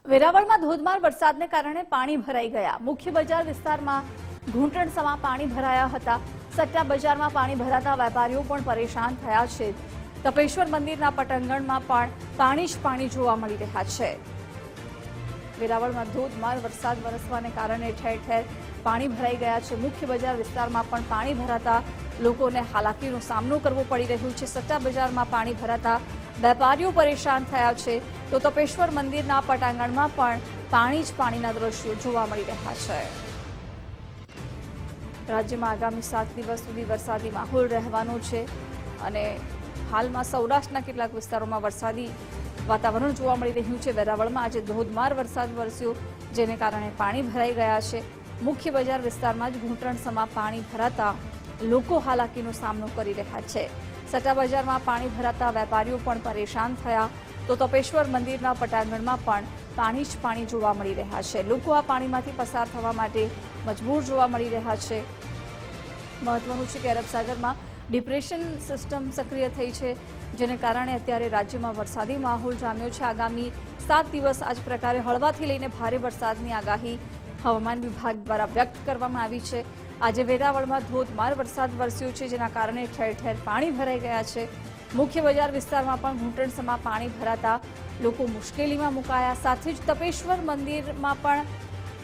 વેરાવળમાં ધોધમાર વરસાદને કારણે પાણી ભરાઈ ગયા। મુખ્ય બજાર વિસ્તારમાં ઘૂંટણસમા પાણી ભરાયા હતા। સટ્ટા બજારમાં પાણી ભરાતા વેપારીઓ પણ પરેશાન થયા છે। તપેશ્વર મંદિરના પટાંગણમાં પણ પાણી જ પાણી જોવા મળી રહ્યા છે। વેરાવળમાં ધોધમાર વરસાદ વરસવાને કારણે ઠેર ઠેર પાણી ભરાઈ ગયા છે। મુખ્ય બજાર વિસ્તારમાં પણ પાણી ભરાતા લોકોને હાલાકીનો સામનો કરવો પડી રહ્યો છે। સટ્ટા બજારમાં પાણી ભરાતા વેપારીઓ પરેશાન થયા છે, તો તપેશ્વર મંદિરના પટાંગણમાં પણ પાણી જ પાણીના દ્રશ્યો જોવા મળી રહ્યા છે। રાજ્યમાં આગામી 7 દિવસ સુધી વરસાદી માહોલ રહેવાનો છે અને હાલમાં સૌરાષ્ટ્રના કેટલાક વિસ્તારોમાં વરસાદી વાતાવરણ જોવા મળી રહ્યું છે। વેરાવળમાં આજે ધોધમાર વરસાદ વરસ્યો, જેને કારણે પાણી ભરાઈ ગયા છે। મુખ્ય બજાર વિસ્તારમાં જ ઘૂંટણસમા પાણી ભરાતા લોકો હાલાકીનો સામનો કરી રહ્યા છે। સટ્ટા બજારમાં પાણી ભરાતા વેપારીઓ પણ પરેશાન થયા, તો તપેશ્વર મંદિરના પટાંગણમાં પણ પાણી જ પાણી જોવા મળી રહ્યા છે। લોકો આ પાણીમાંથી પસાર થવા માટે મજબૂર જોવા મળી રહ્યા છે। મહત્વનું છે કે અરબ સાગરમાં ડિપ્રેશન સિસ્ટમ સક્રિય થઈ છે, જેને કારણે અત્યારે રાજ્યમાં વરસાદી માહોલ જામ્યો છે। આગામી 7 દિવસ આ જ પ્રકારે હળવાથી લઈને ભારે વરસાદની આગાહી હવામાન વિભાગ દ્વારા વ્યક્ત કરવામાં આવી છે। આજે વેરાવળમાં ધોધમાર વરસાદ વરસ્યો છે, જેના કારણે ઠેર ઠેર પાણી ભરાઈ ગયા છે। મુખ્ય બજાર વિસ્તારમાં પણ ઘૂંટણસમા પાણી ભરાતા લોકો મુશ્કેલીમાં મુકાયા। સાથે જ તપેશ્વર મંદિરમાં પણ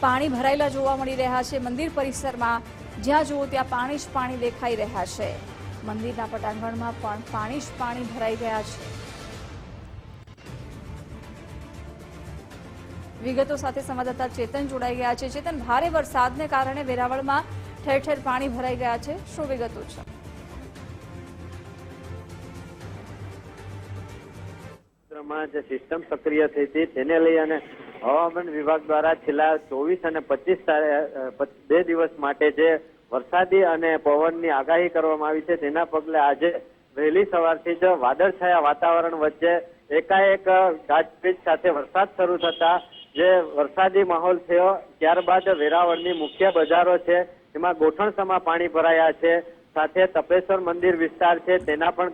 પાણી ભરાયેલા જોવા મળી રહ્યા છે। મંદિર પરિસરમાં જ્યાં જુઓ ત્યાં પાણી જ પાણી દેખાઈ રહ્યા છે। મંદિરના પટાંગણમાં પણ પાણી જ પાણી ભરાઈ ગયા છે। વિગતો સાથે સંવાદદાતા ચેતન જોડાઈ ગયા છે। ચેતન, ભારે વરસાદને કારણે વેરાવળમાં ઠેર ઠેર પાણી ભરાઈ ગયા છે, શું વિગતો છે? જે સિસ્ટમ સક્રિય થઈ હતી તેને લઈ અને હવામાન વિભાગ દ્વારા છેલ્લા 24 અને 25 2 દિવસ માટે જે વરસાદી અને પવનની આગાહી કરવામાં આવી છે, તેના પગલે આજે વહેલી સવારથી જ વાદળછાયા વાતાવરણ વચ્ચે એકાએક ગાજવીજ સાથે વરસાદ શરૂ થતા જે વરસાદી માહોલ થયો। ત્યારબાદ વેરાવળની મુખ્ય બજારો છે તેમાં ગોઠણસમા પાણી ભરાયા છે। સાથે તપેશ્વર મંદિર વિસ્તાર છે તેના પણ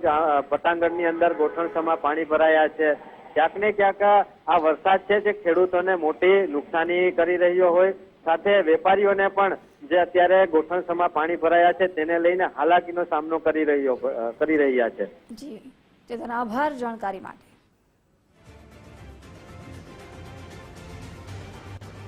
પટાંગણની અંદર ગોઠણસમા પાણી ભરાયા છે। ક્યાંક ને ક્યાંક આ વરસાદ છે જે ખેડૂતોને મોટી નુકસાની કરી રહ્યો હોય, સાથે વેપારીઓને પણ જે અત્યારે ગોઠણસમા પાણી ભરાયા છે તેને લઈને હાલાકીનો સામનો કરી રહ્યા છે। જી, ચેતન, આભાર જાણકારી માટે।